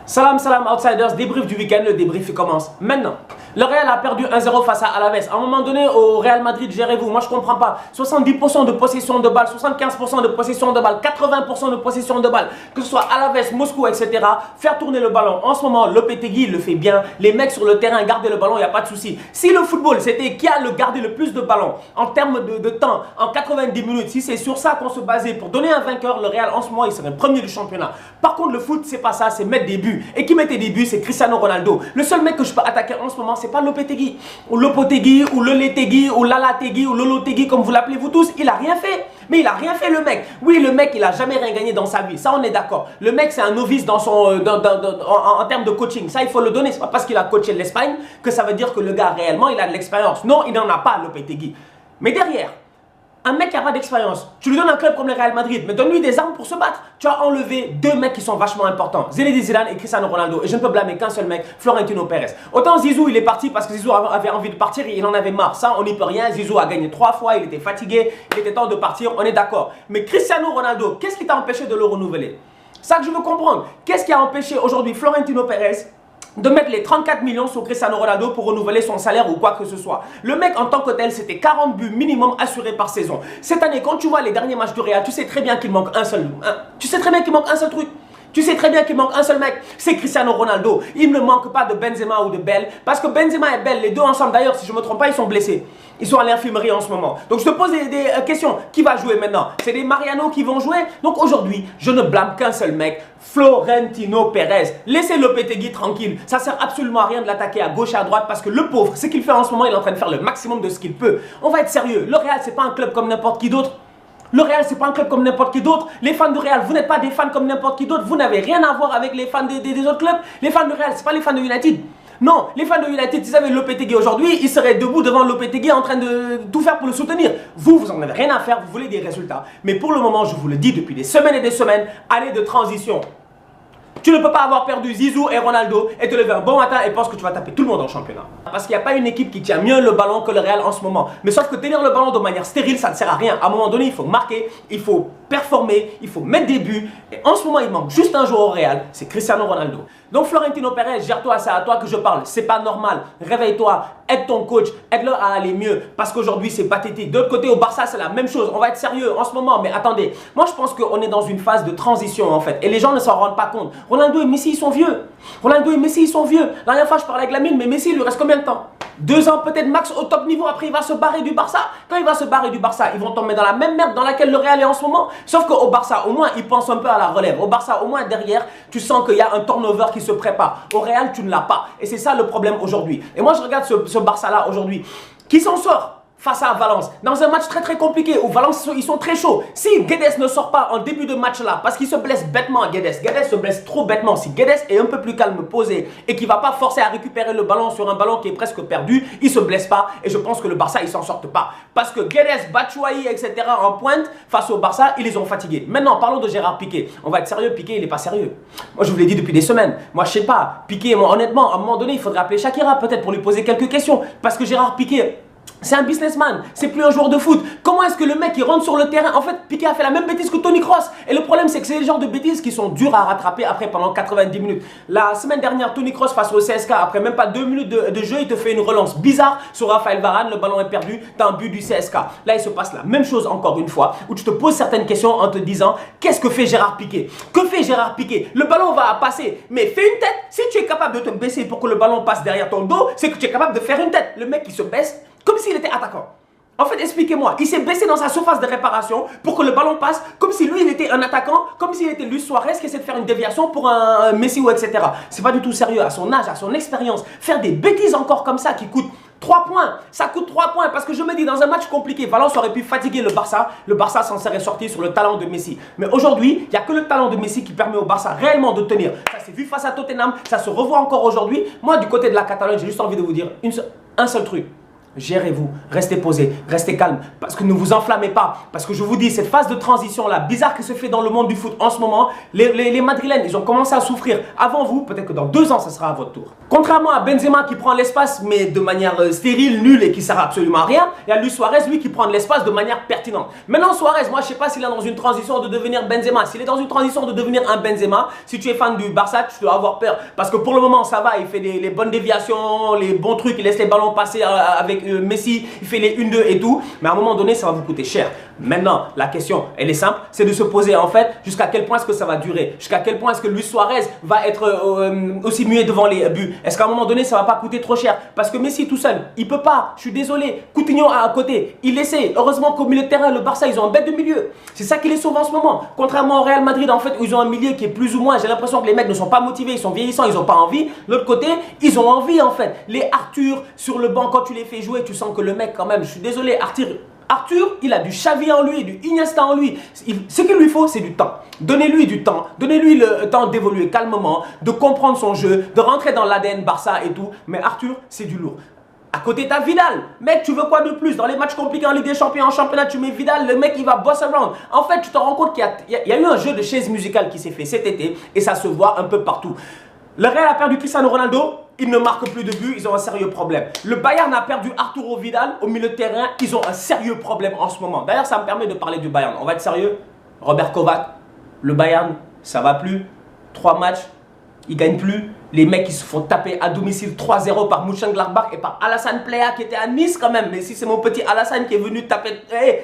Salam, salam outsiders, débrief du week-end, le débrief commence maintenant. Le Real a perdu 1-0 face à Alaves. À un moment donné, au Real Madrid, gérez-vous. Moi, je comprends pas. 70% de possession de balle, 75% de possession de balle, 80% de possession de balle. Que ce soit Alaves, Moscou, etc. Faire tourner le ballon. En ce moment, Lopetegui le fait bien. Les mecs sur le terrain, garder le ballon, il n'y a pas de souci. Si le football, c'était qui a gardé le plus de ballons en termes de temps, en 90 minutes, si c'est sur ça qu'on se basait pour donner un vainqueur, le Real, en ce moment, il serait le premier du championnat. Par contre, le foot, c'est pas ça, c'est mettre des buts. Et qui mettait des buts, c'est Cristiano Ronaldo. Le seul mec que je peux attaquer en ce moment, c'est pas Lopetegui, ou Lopotegui, ou Loletegui, ou Lalategui, ou Lolotegui, comme vous l'appelez vous tous. Il a rien fait. Mais il a rien fait, le mec. Oui, le mec, il a jamais rien gagné dans sa vie. Ça, on est d'accord. Le mec, c'est un novice dans son, en termes de coaching. Ça, il faut le donner. C'est pas parce qu'il a coaché l'Espagne que ça veut dire que le gars, réellement, il a de l'expérience. Non, il n'en a pas, Lopetegui. Mais derrière, un mec qui n'a pas d'expérience, tu lui donnes un club comme le Real Madrid, mais donne-lui des armes pour se battre. Tu as enlevé deux mecs qui sont vachement importants, Zinedine Zidane et Cristiano Ronaldo. Et je ne peux blâmer qu'un seul mec, Florentino Pérez. Autant Zizou, il est parti parce que Zizou avait envie de partir et il en avait marre. Ça, on n'y peut rien. Zizou a gagné 3 fois, il était fatigué, il était temps de partir, on est d'accord. Mais Cristiano Ronaldo, qu'est-ce qui t'a empêché de le renouveler? C'est ça que je veux comprendre. Qu'est-ce qui a empêché aujourd'hui Florentino Pérez de mettre les 34 millions sur Cristiano Ronaldo pour renouveler son salaire ou quoi que ce soit? Le mec en tant que tel, c'était 40 buts minimum assurés par saison. Cette année, quand tu vois les derniers matchs du Real, tu sais très bien qu'il manque un seul truc. Tu sais très bien qu'il manque un seul mec, c'est Cristiano Ronaldo. Il ne manque pas de Benzema ou de Bale, parce que Benzema et Bale, les deux ensemble d'ailleurs, si je ne me trompe pas, ils sont blessés. Ils sont à l'infirmerie en ce moment. Donc je te pose des questions. Qui va jouer maintenant? C'est des Mariano qui vont jouer. Donc aujourd'hui, je ne blâme qu'un seul mec, Florentino Pérez. Laissez Lopetegui tranquille. Ça sert absolument à rien de l'attaquer à gauche et à droite parce que le pauvre, ce qu'il fait en ce moment, il est en train de faire le maximum de ce qu'il peut. On va être sérieux. Le Real, c'est pas un club comme n'importe qui d'autre. Le Real, c'est pas un club comme n'importe qui d'autre. Les fans du Real, vous n'êtes pas des fans comme n'importe qui d'autre. Vous n'avez rien à voir avec les fans des autres clubs. Les fans du Real, c'est pas les fans de United. Non, les fans de United, s'ils avaient Lopetegui aujourd'hui, ils seraient debout devant Lopetegui en train de tout faire pour le soutenir. Vous en avez rien à faire, vous voulez des résultats. Mais pour le moment, je vous le dis depuis des semaines et des semaines, année de transition. Tu ne peux pas avoir perdu Zizou et Ronaldo et te lever un bon matin et penser que tu vas taper tout le monde en championnat. Parce qu'il n'y a pas une équipe qui tient mieux le ballon que le Real en ce moment. Mais sauf que tenir le ballon de manière stérile, ça ne sert à rien. À un moment donné, il faut marquer, il faut performer, il faut mettre des buts. Et en ce moment, il manque juste un joueur au Real, c'est Cristiano Ronaldo. Donc Florentino Pérez, gère-toi, c'est à toi que je parle. C'est pas normal. Réveille-toi, aide ton coach, aide-le à aller mieux. Parce qu'aujourd'hui, c'est pathétique. De l'autre côté, au Barça, c'est la même chose. On va être sérieux en ce moment. Mais attendez, moi je pense qu'on est dans une phase de transition en fait. Et les gens ne s'en rendent pas compte. Ronaldo et Messi, ils sont vieux. Ronaldo et Messi, ils sont vieux. La dernière fois, je parlais avec Lamine, mais Messi, il lui reste combien de temps? 2 ans peut-être max au top niveau. Après, il va se barrer du Barça. Quand il va se barrer du Barça, ils vont tomber dans la même merde dans laquelle le Real est en ce moment. Sauf qu'au Barça, au moins, ils pensent un peu à la relève. Au Barça, au moins, derrière, tu sens qu'il y a un turnover qui se prépare. Au Real, tu ne l'as pas. Et c'est ça le problème aujourd'hui. Et moi, je regarde ce Barça-là aujourd'hui. Qui s'en sort face à Valence, dans un match très compliqué où Valence, ils sont très chauds. Si Guedes ne sort pas en début de match là, parce qu'il se blesse bêtement, Guedes se blesse trop bêtement. Si Guedes est un peu plus calme, posé, et qu'il ne va pas forcer à récupérer le ballon sur un ballon qui est presque perdu, il ne se blesse pas. Et je pense que le Barça, ils s'en sortent pas. Parce que Guedes, Batshuayi, etc. en pointe, face au Barça, ils les ont fatigués. Maintenant, parlons de Gérard Piqué. On va être sérieux, Piqué, il n'est pas sérieux. Moi, je vous l'ai dit depuis des semaines. Moi, je sais pas. Piqué, moi, honnêtement, à un moment donné, il faudrait appeler Shakira peut-être pour lui poser quelques questions. Parce que Gérard Piqué, c'est un businessman, c'est plus un joueur de foot. Comment est-ce que le mec il rentre sur le terrain? En fait, Piqué a fait la même bêtise que Toni Kroos. Et le problème, c'est que c'est le genre de bêtises qui sont dures à rattraper après pendant 90 minutes. La semaine dernière, Toni Kroos face au CSK, après même pas 2 minutes de jeu, il te fait une relance bizarre sur Raphaël Varane. Le ballon est perdu, t'as un but du CSK. Là, il se passe la même chose encore une fois, où tu te poses certaines questions en te disant, qu'est-ce que fait Gérard Piqué? Que fait Gérard Piqué? Le ballon va passer, mais fais une tête. Si tu es capable de te baisser pour que le ballon passe derrière ton dos, c'est que tu es capable de faire une tête. Le mec qui se baisse, comme s'il était attaquant. En fait, expliquez-moi, il s'est baissé dans sa surface de réparation pour que le ballon passe comme si lui, il était un attaquant, comme s'il était Luis Suarez qui essaie de faire une déviation pour un Messi ou etc. C'est pas du tout sérieux à son âge, à son expérience. Faire des bêtises encore comme ça qui coûtent 3 points, ça coûte 3 points parce que je me dis dans un match compliqué, Valence aurait pu fatiguer le Barça s'en serait sorti sur le talent de Messi. Mais aujourd'hui, il n'y a que le talent de Messi qui permet au Barça réellement de tenir. Ça s'est vu face à Tottenham, ça se revoit encore aujourd'hui. Moi, du côté de la Catalogne, j'ai juste envie de vous dire un seul truc. Gérez-vous, restez posé, restez calme, parce que ne vous enflammez pas. Parce que je vous dis, cette phase de transition-là, bizarre que se fait dans le monde du foot en ce moment, les Madrilènes, ils ont commencé à souffrir avant vous. Peut-être que dans 2 ans, ça sera à votre tour. Contrairement à Benzema qui prend l'espace, mais de manière stérile, nulle et qui sert absolument à rien, il y a Luis Suarez, lui, qui prend de l'espace de manière pertinente. Maintenant, Suarez, moi, je ne sais pas s'il est dans une transition de devenir Benzema. S'il est dans une transition de devenir un Benzema, si tu es fan du Barça, tu dois avoir peur. Parce que pour le moment, ça va, il fait les bonnes déviations, les bons trucs, il laisse les ballons passer avec Messi, il fait les 1-2 et tout, mais à un moment donné, ça va vous coûter cher. Maintenant, la question, elle est simple, c'est de se poser en fait jusqu'à quel point est-ce que ça va durer, jusqu'à quel point est-ce que Luis Suarez va être aussi muet devant les buts. Est-ce qu'à un moment donné, ça va pas coûter trop cher? Parce que Messi tout seul, il peut pas, je suis désolé. Coutinho à côté, il essaie. Heureusement qu'au milieu de terrain, le Barça, ils ont un bête de milieu. C'est ça qui les sauve en ce moment. Contrairement au Real Madrid, en fait, où ils ont un milieu qui est plus ou moins, j'ai l'impression que les mecs ne sont pas motivés, ils sont vieillissants, ils ont pas envie. De l'autre côté, ils ont envie en fait. Les Arthur sur le banc, quand tu les fais jouer, tu sens que le mec quand même, je suis désolé, Arthur, il a du Xavi en lui, du Iniesta en lui. Ce qu'il lui faut, c'est du temps. Donnez-lui du temps. Donnez-lui le temps d'évoluer calmement, de comprendre son jeu, de rentrer dans l'ADN Barça et tout. Mais Arthur, c'est du lourd. À côté, t'as Vidal. Mec, tu veux quoi de plus? Dans les matchs compliqués en Ligue des Champions, en championnat, tu mets Vidal, le mec, il va boss around. En fait, tu te rends compte qu'il y a eu un jeu de chaises musicales qui s'est fait cet été et ça se voit un peu partout. Le Real a perdu Cristiano Ronaldo, il ne marque plus de buts, ils ont un sérieux problème. Le Bayern a perdu Arturo Vidal au milieu de terrain, ils ont un sérieux problème en ce moment. D'ailleurs, ça me permet de parler du Bayern. On va être sérieux. Robert Kovac, le Bayern, ça va plus. 3 matchs, ils gagnent plus. Les mecs qui se font taper à domicile 3-0 par Mönchengladbach et par Alassane Plea qui était à Nice quand même. Mais si c'est mon petit Alassane qui est venu taper,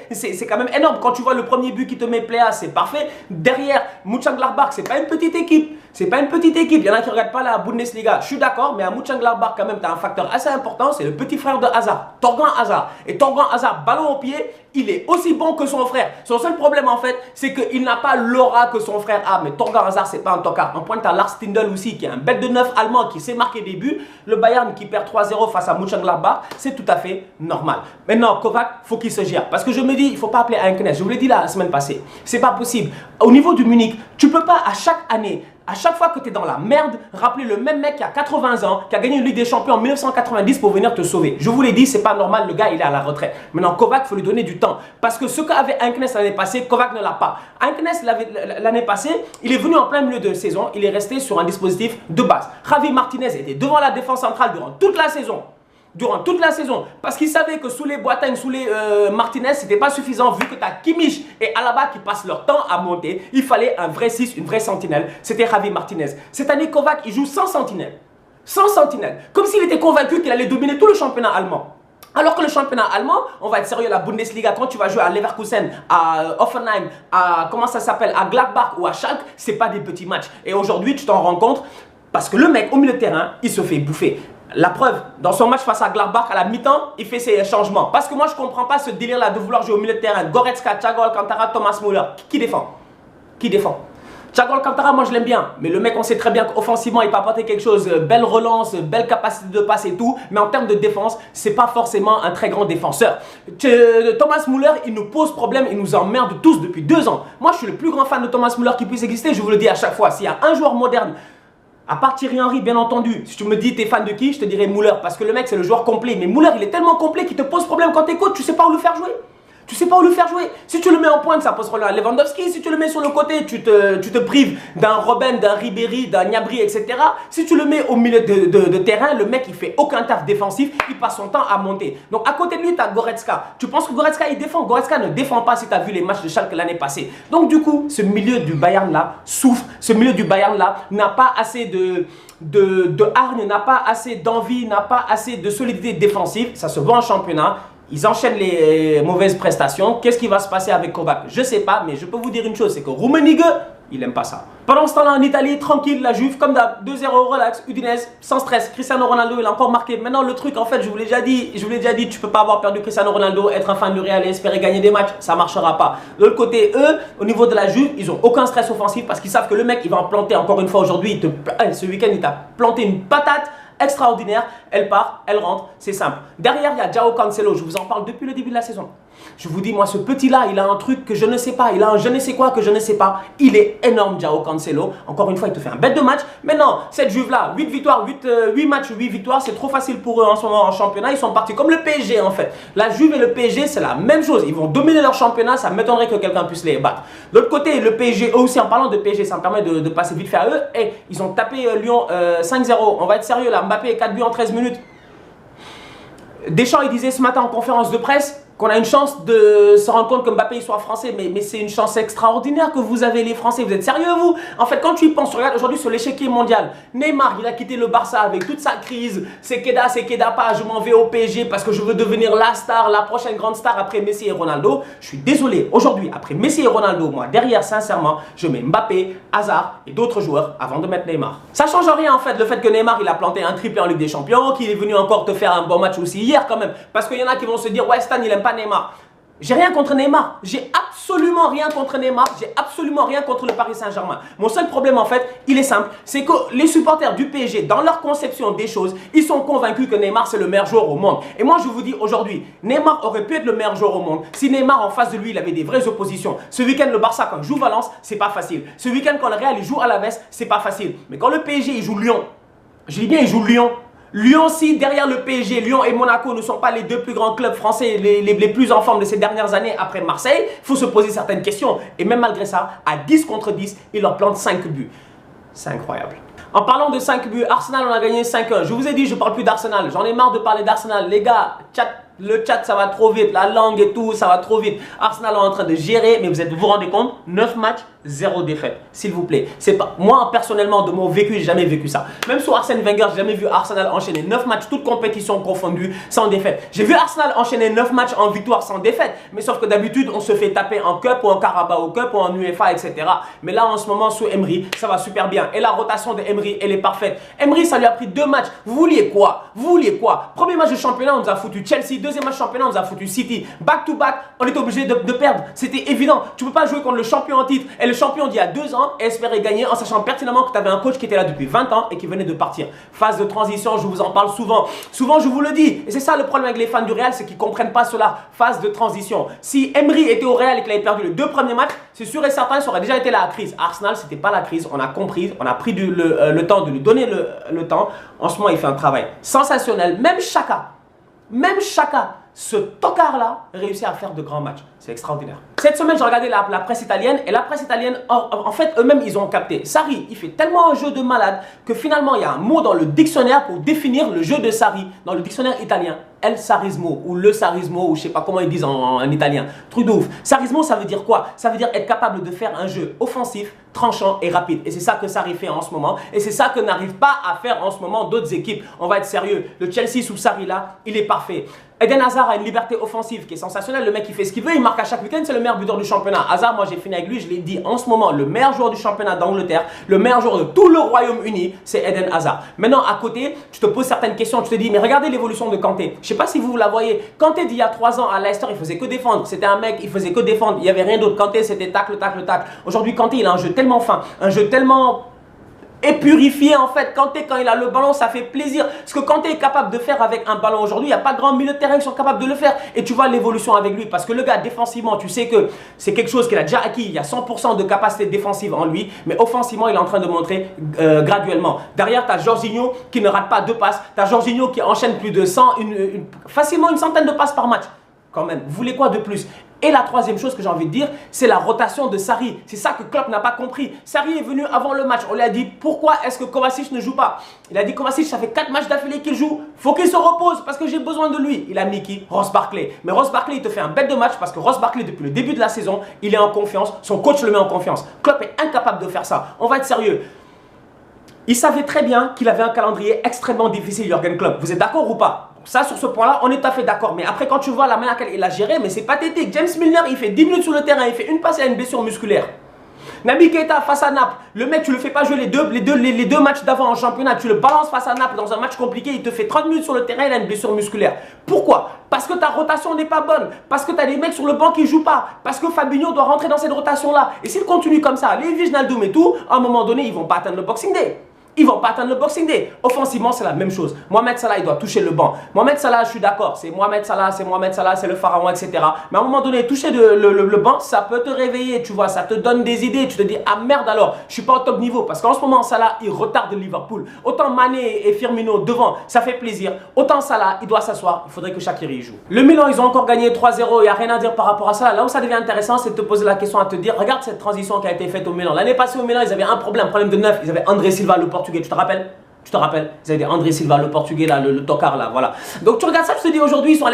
c'est quand même énorme. Quand tu vois le premier but qui te met Plea, c'est parfait. Derrière, Mönchengladbach, c'est pas une petite équipe. C'est pas une petite équipe. Il y en a qui ne regardent pas la Bundesliga. Je suis d'accord, mais à Mönchengladbach quand même, tu as un facteur assez important. C'est le petit frère de Hazard, Thorgan Hazard. Et Thorgan Hazard, ballon au pied, il est aussi bon que son frère. Son seul problème en fait, c'est qu'il n'a pas l'aura que son frère a. Mais Thorgan Hazard, c'est pas un tocard. En pointe à Lars Stindl aussi, qui est un bête de neuf allemand qui sait marquer des buts. Le Bayern qui perd 3-0 face à Mönchengladbach, c'est tout à fait normal. Maintenant, Kovac, faut qu'il se gère. Parce que je me dis, il faut pas appeler Henknes. Je vous l'ai dit la semaine passée. C'est pas possible. Au niveau du Munich, tu peux pas à chaque année, à chaque fois que tu es dans la merde, rappeler le même mec qui a 80 ans, qui a gagné une Ligue des Champions en 1990 pour venir te sauver. Je vous l'ai dit, c'est pas normal, le gars il est à la retraite. Maintenant, Kovac, il faut lui donner du temps. Parce que ce qu'avait Henknes l'année passée, Kovac ne l'a pas. Henknes l'année passée, il est venu en plein milieu de saison, il est resté sur un dispositif de base. Javi Martinez était devant la défense centrale durant toute la saison. Parce qu'il savait que sous les Boateng, sous les Martinez, c'était pas suffisant vu que tu as Kimmich et Alaba qui passent leur temps à monter. Il fallait un vrai 6, une vraie sentinelle. C'était Javi Martinez. Cette année, Kovac, il joue sans sentinelle. Sans sentinelle. Comme s'il était convaincu qu'il allait dominer tout le championnat allemand. Alors que le championnat allemand, on va être sérieux, la Bundesliga, quand tu vas jouer à Leverkusen, à Hoffenheim, à à Gladbach ou à Schalke, c'est pas des petits matchs. Et aujourd'hui, tu t'en rends compte parce que le mec au milieu de terrain, il se fait bouffer. La preuve, dans son match face à Gladbach, à la mi-temps, il fait ses changements. Parce que moi, je ne comprends pas ce délire-là de vouloir jouer au milieu de terrain. Goretzka, Thiago Alcantara, Thomas Müller. Qui défend? Qui défend? Thiago Alcantara, moi je l'aime bien. Mais le mec, on sait très bien qu'offensivement, il peut apporter quelque chose. Belle relance, belle capacité de passe et tout. Mais en termes de défense, c'est pas forcément un très grand défenseur. Thomas Müller, il nous pose problème, il nous emmerde tous depuis 2 ans. Moi, je suis le plus grand fan de Thomas Müller qui puisse exister. Je vous le dis à chaque fois. S'il y a un joueur moderne, à part Thierry Henry, bien entendu. Si tu me dis t'es fan de qui, je te dirais Müller. Parce que le mec, c'est le joueur complet. Mais Müller, il est tellement complet qu'il te pose problème quand t'écoutes. Tu sais pas où le faire jouer. Tu sais pas où le faire jouer. Si tu le mets en pointe, ça pose problème à Lewandowski. Si tu le mets sur le côté, tu te prives d'un Robben, d'un Ribéry, d'un Gnabry, etc. Si tu le mets au milieu de terrain, le mec, il fait aucun taf défensif. Il passe son temps à monter. Donc, à côté de lui, tu as Goretzka. Tu penses que Goretzka, il défend? Goretzka ne défend pas si tu as vu les matchs de Schalke l'année passée. Donc, du coup, ce milieu du Bayern-là souffre. Ce milieu du Bayern-là n'a pas assez de hargne, n'a pas assez d'envie, n'a pas assez de solidité défensive. Ça se voit en championnat. Ils enchaînent les mauvaises prestations. Qu'est-ce qui va se passer avec Kovac? Je ne sais pas, mais je peux vous dire une chose, c'est que Rummenigge, il n'aime pas ça. Pendant ce temps-là, en Italie, tranquille, la Juve, comme d'hab, 2-0, relax, Udinese, sans stress. Cristiano Ronaldo, il a encore marqué. Maintenant, le truc, en fait, je vous l'ai déjà dit, tu peux pas avoir perdu Cristiano Ronaldo, être un fan du Real et espérer gagner des matchs, ça marchera pas. De l'autre côté, eux, au niveau de la Juve, ils ont aucun stress offensif parce qu'ils savent que le mec, il va en planter encore une fois aujourd'hui. Ce week-end, il t'a planté une patate extraordinaire, elle part, elle rentre, c'est simple. Derrière, il y a João Cancelo, je vous en parle depuis le début de la saison. Je vous dis, moi, ce petit-là, il a un truc que je ne sais pas. Il a un je ne sais quoi que je ne sais pas. Il est énorme, Joao Cancelo. Encore une fois, il te fait un bête de match. Mais non, cette Juve-là, 8 victoires, 8 matchs, 8 victoires, c'est trop facile pour eux en ce moment en championnat. Ils sont partis comme le PSG, en fait. La Juve et le PSG, c'est la même chose. Ils vont dominer leur championnat. Ça m'étonnerait que quelqu'un puisse les battre. De l'autre côté, le PSG, eux aussi, en parlant de PSG, ça me permet de passer vite fait à eux. Et ils ont tapé Lyon 5-0. On va être sérieux là. Mbappé, 4 buts en 13 minutes. Deschamps, il disait ce matin en conférence de presse qu'on a une chance de se rendre compte que Mbappé il soit français, mais c'est une chance extraordinaire que vous avez les Français. Vous êtes sérieux vous? En fait, quand tu y penses, regarde aujourd'hui sur l'échiquier mondial, Neymar il a quitté le Barça avec toute sa crise, c'est Keda pas, je m'en vais au PSG parce que je veux devenir la star, la prochaine grande star après Messi et Ronaldo. Je suis désolé, aujourd'hui après Messi et Ronaldo, moi derrière sincèrement, je mets Mbappé, Hazard et d'autres joueurs avant de mettre Neymar. Ça change rien en fait, le fait que Neymar il a planté un triplé en Ligue des Champions, qu'il est venu encore te faire un bon match aussi hier quand même, parce qu'il y en a qui vont se dire ouais Stan il aime pas Neymar. J'ai rien contre Neymar, j'ai absolument rien contre Neymar, j'ai absolument rien contre le Paris Saint-Germain. Mon seul problème en fait, il est simple, c'est que les supporters du PSG, dans leur conception des choses, ils sont convaincus que Neymar c'est le meilleur joueur au monde. Et moi je vous dis aujourd'hui, Neymar aurait pu être le meilleur joueur au monde si Neymar en face de lui il avait des vraies oppositions. Ce week-end le Barça quand il joue Valence, c'est pas facile. Ce week-end quand le Real il joue Alaves, c'est pas facile. Mais quand le PSG il joue Lyon, je dis bien il joue Lyon. Lyon, si derrière le PSG, Lyon et Monaco ne sont pas les deux plus grands clubs français les plus en forme de ces dernières années après Marseille, il faut se poser certaines questions. Et même malgré ça, à 10 contre 10, il leur plante 5 buts. C'est incroyable. En parlant de 5 buts, Arsenal, on a gagné 5-1. Je vous ai dit, je ne parle plus d'Arsenal. J'en ai marre de parler d'Arsenal. Les gars, le chat, ça va trop vite. La langue et tout, ça va trop vite. Arsenal est en train de gérer, mais vous vous rendez compte, 9 matchs, 0 défaite. S'il vous plaît. C'est pas, moi, personnellement, de mon vécu, j'ai jamais vécu ça. Même sous Arsène Wenger, j'ai jamais vu Arsenal enchaîner 9 matchs, toutes compétitions confondues, sans défaite. J'ai vu Arsenal enchaîner 9 matchs en victoire sans défaite. Mais sauf que d'habitude, on se fait taper en Cup ou en Carabao Cup ou en UEFA, etc. Mais là, en ce moment, sous Emery, ça va super bien. Et la rotation de Emery, elle est parfaite. Emery, ça lui a pris 2 matchs. Vous vouliez quoi? Vous vouliez quoi? Premier match de championnat, on nous a foutu Chelsea. Deuxième match de championnat, on nous a foutu City. Back to back, on était obligé de perdre. C'était évident. Tu peux pas jouer contre le champion en titre et le champion d'il y a 2 ans et espérer gagner en sachant pertinemment que tu avais un coach qui était là depuis 20 ans et qui venait de partir. Phase de transition, je vous en parle souvent. Souvent, je vous le dis. Et c'est ça le problème avec les fans du Real, c'est qu'ils ne comprennent pas cela. Phase de transition. Si Emery était au Real et qu'il avait perdu les 2 premiers matchs, c'est sûr et certain, ça aurait déjà été la crise. Arsenal, c'était pas la crise. On a compris, on a pris le temps de lui donner le temps. En ce moment, il fait un travail sensationnel. Même Chaka, ce tocard-là réussit à faire de grands matchs. C'est extraordinaire. Cette semaine, j'ai regardé la presse italienne et la presse italienne, en fait, eux-mêmes, ils ont capté. Sarri, il fait tellement un jeu de malade que finalement, il y a un mot dans le dictionnaire pour définir le jeu de Sarri. Dans le dictionnaire italien, El Sarrismo ou le Sarrismo ou je sais pas comment ils disent en italien. Truc de ouf. Sarrismo, ça veut dire quoi? Ça veut dire être capable de faire un jeu offensif, tranchant et rapide. Et c'est ça que Sarri fait en ce moment. Et c'est ça que n'arrivent pas à faire en ce moment d'autres équipes. On va être sérieux. Le Chelsea sous Sarri là, il est parfait. Eden Hazard a une liberté offensive qui est sensationnelle. Le mec, il fait ce qu'il veut, il marque à chaque week-end, c'est le meilleur buteur du championnat. Hazard, moi j'ai fini avec lui, je l'ai dit en ce moment, le meilleur joueur du championnat d'Angleterre, le meilleur joueur de tout le Royaume-Uni, c'est Eden Hazard. Maintenant, à côté, tu te poses certaines questions, tu te dis, mais regardez l'évolution de Kanté. Je sais pas si vous la voyez. Kanté d'il y a 3 ans à Leicester, il faisait que défendre. C'était un mec, il faisait que défendre. Il n'y avait rien d'autre. Kanté, c'était tacle, tacle, tacle. Aujourd'hui, Kanté, il a un jeu tellement fin, un jeu tellement et purifié en fait. Kanté, quand il a le ballon, ça fait plaisir. Ce que Kanté est capable de faire avec un ballon aujourd'hui, il n'y a pas de grands milieux de terrain qui sont capables de le faire. Et tu vois l'évolution avec lui. Parce que le gars, défensivement, tu sais que c'est quelque chose qu'il a déjà acquis. Il y a 100% de capacité défensive en lui. Mais offensivement, il est en train de montrer graduellement. Derrière, tu as Jorginho qui ne rate pas 2 passes. Tu as Jorginho qui enchaîne plus de 100, facilement une centaine de passes par match. Quand même, vous voulez quoi de plus? Et la troisième chose que j'ai envie de dire, c'est la rotation de Sarri. C'est ça que Klopp n'a pas compris. Sarri est venu avant le match. On lui a dit, pourquoi est-ce que Kovacic ne joue pas? Il a dit, Kovacic, ça fait 4 matchs d'affilée qu'il joue. Faut qu'il se repose parce que j'ai besoin de lui. Il a mis qui? Ross Barkley. Mais Ross Barkley, il te fait un bête de match parce que Ross Barkley, depuis le début de la saison, il est en confiance. Son coach le met en confiance. Klopp est incapable de faire ça. On va être sérieux. Il savait très bien qu'il avait un calendrier extrêmement difficile, Jürgen Klopp. Vous êtes d'accord ou pas? Ça, sur ce point-là, on est tout à fait d'accord. Mais après, quand tu vois la manière qu'il a géré, mais c'est pathétique. James Milner, il fait 10 minutes sur le terrain, il fait une passe et il a une blessure musculaire. Naby Keita face à Naples, le mec, tu le fais pas jouer les deux matchs d'avant en championnat, tu le balances face à Naples dans un match compliqué, il te fait 30 minutes sur le terrain, il a une blessure musculaire. Pourquoi? Parce que ta rotation n'est pas bonne, parce que tu as des mecs sur le banc qui ne jouent pas, parce que Fabinho doit rentrer dans cette rotation-là. Et s'il continue comme ça, les Wijnaldum et tout, à un moment donné, ils vont pas atteindre le Boxing Day. ils vont pas atteindre le Boxing Day. Offensivement, c'est la même chose. Mohamed Salah, il doit toucher le banc. Mohamed Salah, je suis d'accord, c'est Mohamed Salah, c'est le pharaon, etc. Mais à un moment donné, toucher le banc, ça peut te réveiller, tu vois, ça te donne des idées. Tu te dis, ah merde alors, je suis pas au top niveau. Parce qu'en ce moment, Salah, il retarde Liverpool. Autant Mané et Firmino devant, ça fait plaisir. Autant Salah, il doit s'asseoir. Il faudrait que Shaqiri joue. Le Milan, ils ont encore gagné 3-0. Il n'y a rien à dire par rapport à ça. Là où ça devient intéressant, c'est de te poser la question à te dire, regarde cette transition qui a été faite au Milan. L'année passée au Milan, ils avaient un problème de neuf. Ils avaient André Silva, le Portugais. Tu te rappelles? Tu te rappelles? Ils avaient André Silva, le Portugais, là, le tocard, là, voilà. Donc tu regardes ça, tu te dis aujourd'hui, ils sont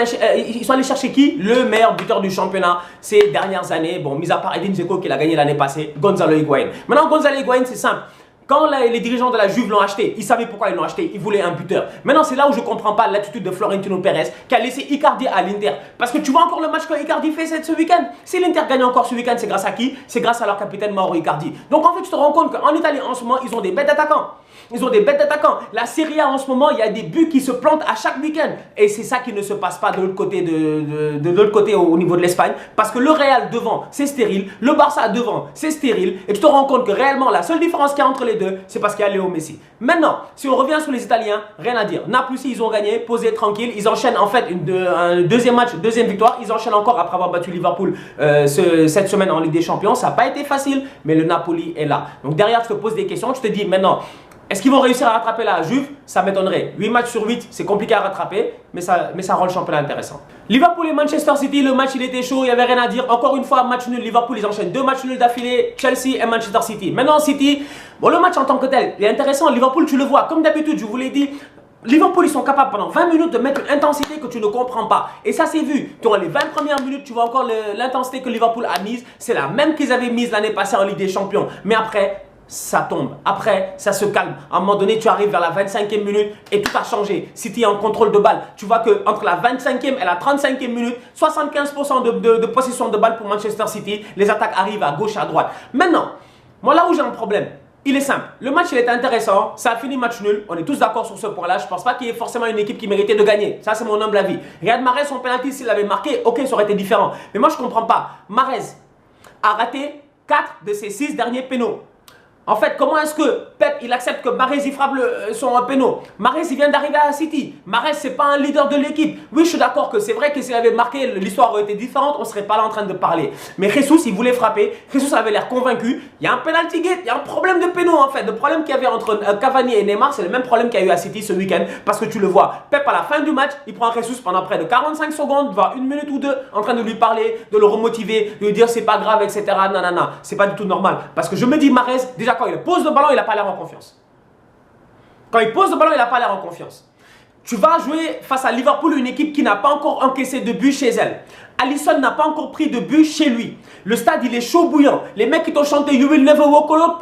allés chercher qui? Le meilleur buteur du championnat ces dernières années. Bon, mis à part Edin Dzeko qui l'a gagné l'année passée, Gonzalo Higuaín. Maintenant, Gonzalo Higuaín, c'est simple. Quand les dirigeants de la Juve l'ont acheté, ils savaient pourquoi ils l'ont acheté. Ils voulaient un buteur. Maintenant, c'est là où je ne comprends pas l'attitude de Florentino Pérez qui a laissé Icardi à l'Inter. Parce que tu vois encore le match que Icardi fait ce week-end. Si l'Inter gagne encore ce week-end, c'est grâce à qui? C'est grâce à leur capitaine Mauro Icardi. Donc en fait, tu te rends compte qu'en Italie, en ce moment, ils ont des bêtes d'attaquants. Ils ont des bêtes d'attaquants. La Serie A, en ce moment, il y a des buts qui se plantent à chaque week-end. Et c'est ça qui ne se passe pas de l'autre côté, de l'autre côté au niveau de l'Espagne. Parce que le Real devant, c'est stérile. Le Barça devant, c'est stérile. Et tu te rends compte que réellement, la seule différence qu'il y a entre les deux, c'est parce qu'il y a Léo Messi. Maintenant, si on revient sur les Italiens, rien à dire. Naples, ils ont gagné, posé tranquille. Ils enchaînent en fait un deuxième match, deuxième victoire. Ils enchaînent encore après avoir battu Liverpool cette semaine en Ligue des Champions. Ça n'a pas été facile, mais le Napoli est là. Donc derrière, tu te poses des questions. Tu te dis maintenant, est-ce qu'ils vont réussir à rattraper la Juve? Ça m'étonnerait. 8 matchs sur 8, c'est compliqué à rattraper, mais ça rend le championnat intéressant. Liverpool et Manchester City, le match il était chaud, il n'y avait rien à dire. Encore une fois, match nul. Liverpool, ils enchaînent 2 matchs nuls d'affilée, Chelsea et Manchester City. Maintenant, City, bon, le match en tant que tel, il est intéressant. Liverpool, tu le vois, comme d'habitude, je vous l'ai dit. Liverpool, ils sont capables pendant 20 minutes de mettre une intensité que tu ne comprends pas. Et ça, c'est vu. Dans les 20 premières minutes, tu vois encore l'intensité que Liverpool a mise. C'est la même qu'ils avaient mise l'année passée en Ligue des Champions. Mais après, ça tombe. Après, ça se calme. À un moment donné, tu arrives vers la 25e minute et tout a changé. City est en contrôle de balle. Tu vois qu'entre la 25e et la 35e minute, 75% de possession de balle pour Manchester City. Les attaques arrivent à gauche, à droite. Maintenant, moi là où j'ai un problème, il est simple. Le match, il était intéressant. Ça a fini match nul. On est tous d'accord sur ce point-là. Je ne pense pas qu'il y ait forcément une équipe qui méritait de gagner. Ça, c'est mon humble avis. Riyad Mahrez, son penalty, s'il l'avait marqué, ok, ça aurait été différent. Mais moi, je ne comprends pas. Mahrez a raté 4 de ses 6 derniers pénaux. En fait, comment est-ce que Pep, il accepte que Mahrez, il frappe son péno? Mahrez, il vient d'arriver à City. Mahrez, c'est pas un leader de l'équipe. Oui, je suis d'accord que c'est vrai que s'il avait marqué, l'histoire aurait été différente, on serait pas là en train de parler. Mais Jesus, il voulait frapper. Jesus avait l'air convaincu. Il y a un penalty gate, il y a un problème de péno en fait. Le problème qu'il y avait entre Cavani et Neymar, c'est le même problème qu'il y a eu à City ce week-end. Parce que tu le vois, Pep, à la fin du match, il prend Jesus pendant près de 45 secondes, voire 1 minute ou 2, en train de lui parler, de le remotiver, de lui dire c'est pas grave, etc. Nanana. C'est pas du tout normal. Parce que je me dis, Mahrez, déjà quand il pose le ballon, il n'a pas l'air en confiance. Quand il pose le ballon, il n'a pas l'air en confiance. Tu vas jouer face à Liverpool, une équipe qui n'a pas encore encaissé de but chez elle. Alisson n'a pas encore pris de but chez lui. Le stade, il est chaud bouillant. Les mecs qui t'ont chanté You will never walk alone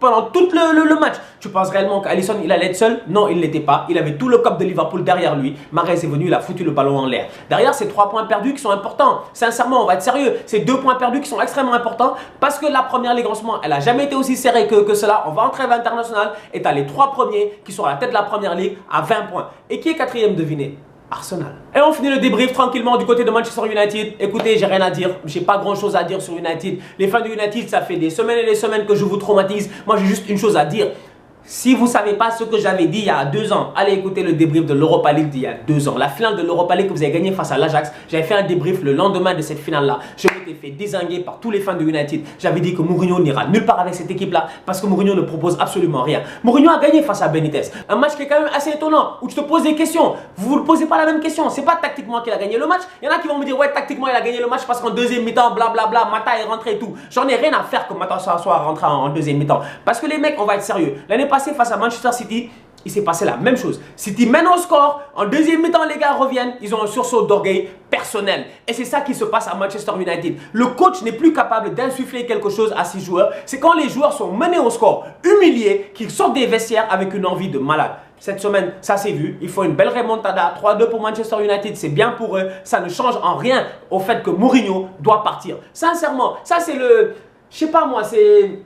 pendant tout le match. Tu penses réellement qu'Alisson, il allait être seul? Non, il ne l'était pas. Il avait tout le cop de Liverpool derrière lui. Mahrez est venu, il a foutu le ballon en l'air. Derrière, c'est 3 points perdus qui sont importants. Sincèrement, on va être sérieux. C'est 2 points perdus qui sont extrêmement importants parce que la première ligue en ce moment, elle n'a jamais été aussi serrée que cela. On va en trêve internationale et tu as les 3 premiers qui sont à la tête de la première ligue à 20 points. Et qui est 4e, devinez? Arsenal. Et on finit le débrief tranquillement du côté de Manchester United. Écoutez, j'ai rien à dire. J'ai pas grand chose à dire sur United. Les fans de United, ça fait des semaines et des semaines que je vous traumatise. Moi, j'ai juste une chose à dire. Si vous ne savez pas ce que j'avais dit il y a 2 ans, allez écouter le débrief de l'Europa League d'il y a 2 ans. La finale de l'Europa League que vous avez gagnée face à l'Ajax. J'avais fait un débrief le lendemain de cette finale-là. Je m'étais fait dézinguer par tous les fans de United. J'avais dit que Mourinho n'ira nulle part avec cette équipe-là parce que Mourinho ne propose absolument rien. Mourinho a gagné face à Benitez. Un match qui est quand même assez étonnant où tu te poses des questions. Vous ne vous posez pas la même question. C'est pas tactiquement qu'il a gagné le match. Il y en a qui vont me dire ouais, tactiquement il a gagné le match parce qu'en deuxième mi-temps, blablabla, Mata est rentré et tout. J'en ai rien à faire que Mata soit rentré en deuxième mi-temps. Parce que les mecs, on va être sérieux. L'année passée face à Manchester City, il s'est passé la même chose. City mène au score, en deuxième mi-temps les gars reviennent, ils ont un sursaut d'orgueil personnel. Et c'est ça qui se passe à Manchester United. Le coach n'est plus capable d'insuffler quelque chose à ses joueurs. C'est quand les joueurs sont menés au score, humiliés, qu'ils sortent des vestiaires avec une envie de malade. Cette semaine, ça s'est vu. Il faut une belle remontada. 3-2 pour Manchester United, c'est bien pour eux. Ça ne change en rien au fait que Mourinho doit partir. Sincèrement, ça c'est le... Je sais pas moi, c'est...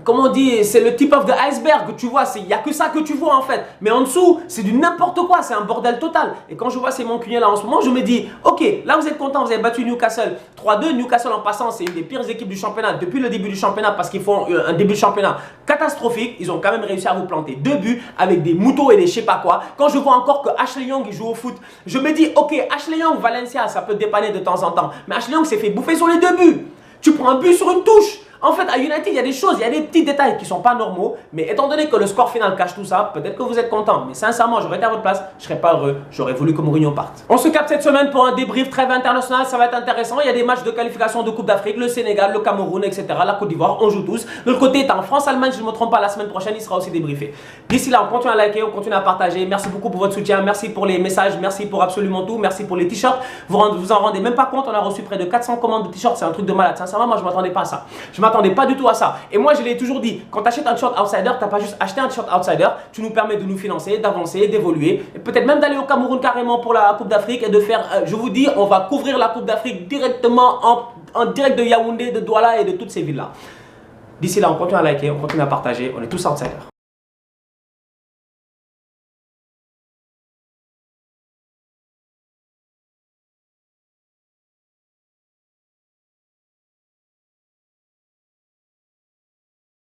Comme on dit, c'est le tip of the iceberg, tu vois, il n'y a que ça que tu vois en fait. Mais en dessous, c'est du n'importe quoi, c'est un bordel total. Et quand je vois ces mancuniers là en ce moment, je me dis, ok, là vous êtes content, vous avez battu Newcastle 3-2. Newcastle en passant, c'est une des pires équipes du championnat depuis le début du championnat parce qu'ils font un début de championnat catastrophique. Ils ont quand même réussi à vous planter 2 buts avec des moutons et des je sais pas quoi. Quand je vois encore que Ashley Young il joue au foot, je me dis, ok, Ashley Young, Valencia, ça peut dépanner de temps en temps. Mais Ashley Young s'est fait bouffer sur les 2 buts. Tu prends un but sur une touche. En fait, à United, il y a des choses, il y a des petits détails qui ne sont pas normaux. Mais étant donné que le score final cache tout ça, peut-être que vous êtes content. Mais sincèrement, j'aurais été à votre place, je ne serais pas heureux. J'aurais voulu que Mourinho parte. On se capte cette semaine pour un débrief trêve international. Ça va être intéressant. Il y a des matchs de qualification de Coupe d'Afrique, le Sénégal, le Cameroun, etc. La Côte d'Ivoire, on joue tous. De l'autre côté, en France-Allemagne, si je ne me trompe pas, la semaine prochaine, il sera aussi débriefé. D'ici là, on continue à liker, on continue à partager. Merci beaucoup pour votre soutien. Merci pour les messages. Merci pour absolument tout. Merci pour les t-shirts. Vous en rendez même pas compte. On a reçu près de 400 commandes de t-shirts. C'est un truc de malade. Sincèrement, moi, je ne m'attendais pas à ça. Je ne m'attendais pas du tout à ça. Et moi, je l'ai toujours dit, quand tu achètes un t-shirt outsider, tu n'as pas juste acheté un t-shirt outsider, tu nous permets de nous financer, d'avancer, d'évoluer, et peut-être même d'aller au Cameroun carrément pour la Coupe d'Afrique et de faire, je vous dis, on va couvrir la Coupe d'Afrique directement en direct de Yaoundé, de Douala et de toutes ces villes-là. D'ici là, on continue à liker, on continue à partager, on est tous outsiders.